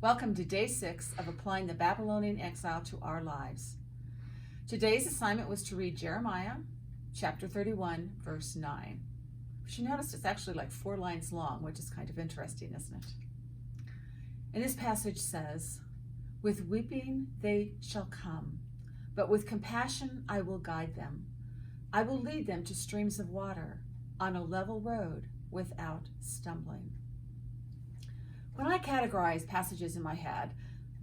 Welcome to day 6 of applying the Babylonian Exile to our lives. Today's assignment was to read Jeremiah chapter 31, verse 9. But you notice it's actually like 4 lines long, which is kind of interesting, isn't it? And this passage says, "With weeping they shall come, but with compassion I will guide them. I will lead them to streams of water on a level road without stumbling." When I categorize passages in my head,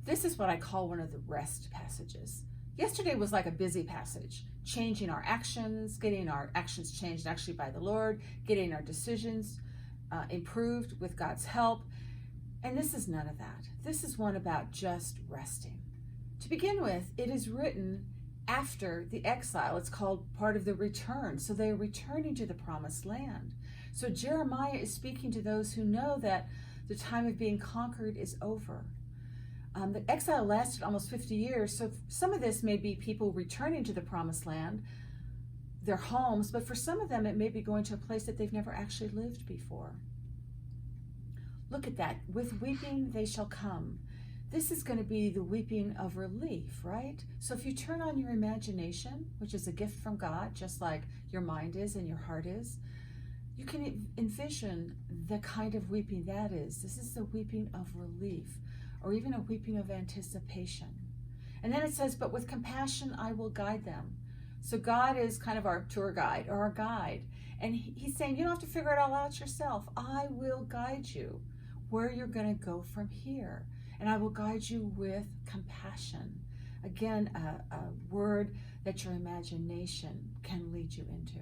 this is what I call one of the rest passages. Yesterday was like a busy passage, changing our actions, getting our actions changed actually by the Lord, getting our decisions improved with God's help. And this is none of that. This is one about just resting. To begin with, it is written after the exile. It's called part of the return. So they are returning to the promised land. So Jeremiah is speaking to those who know that the time of being conquered is over. The exile lasted almost 50 years, so some of this may be people returning to the promised land, their homes, but for some of them it may be going to a place that they've never actually lived before. Look at that. With weeping they shall come. This is going to be the weeping of relief, right? So if you turn on your imagination, which is a gift from God, just like your mind is and your heart is, you can envision the kind of weeping that is. This is the weeping of relief, or even a weeping of anticipation. And then it says, "But with compassion I will guide them." So God is kind of our tour guide or our guide. And he's saying, you don't have to figure it all out yourself. I will guide you where you're going to go from here. And I will guide you with compassion. Again, a word that your imagination can lead you into.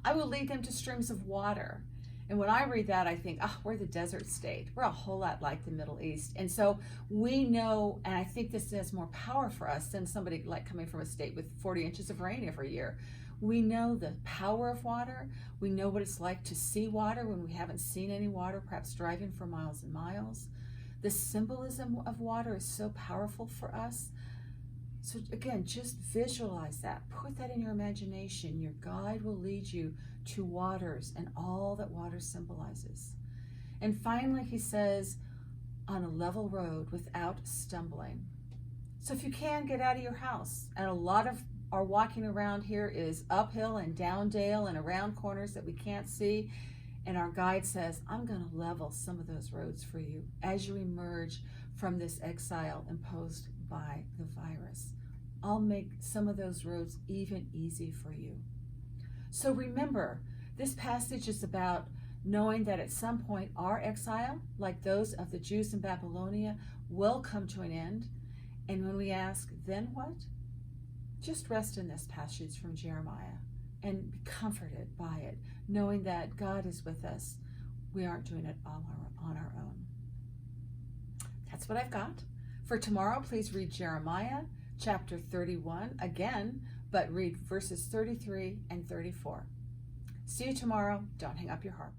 I will lead them to streams of water. And when I read that, I think, we're the desert state. We're a whole lot like the Middle East. And so we know, and I think this has more power for us than somebody like coming from a state with 40 inches of rain every year. We know the power of water. We know what it's like to see water when we haven't seen any water, perhaps driving for miles and miles. The symbolism of water is so powerful for us. So again, just visualize that. Put that in your imagination. Your guide will lead you to waters and all that water symbolizes. And finally, he says, on a level road without stumbling. So if you can, get out of your house. And a lot of our walking around here is uphill and down dale and around corners that we can't see. And our guide says, I'm going to level some of those roads for you as you emerge from this exile imposed by the virus. I'll make some of those roads even easy for you. So remember, this passage is about knowing that at some point our exile, like those of the Jews in Babylonia, will come to an end. And when we ask, then what? Just rest in this passage from Jeremiah and be comforted by it, knowing that God is with us. We aren't doing it all on our own. That's what I've got. For tomorrow, please read Jeremiah chapter 31 again, but read verses 33 and 34. See you tomorrow. Don't hang up your harp.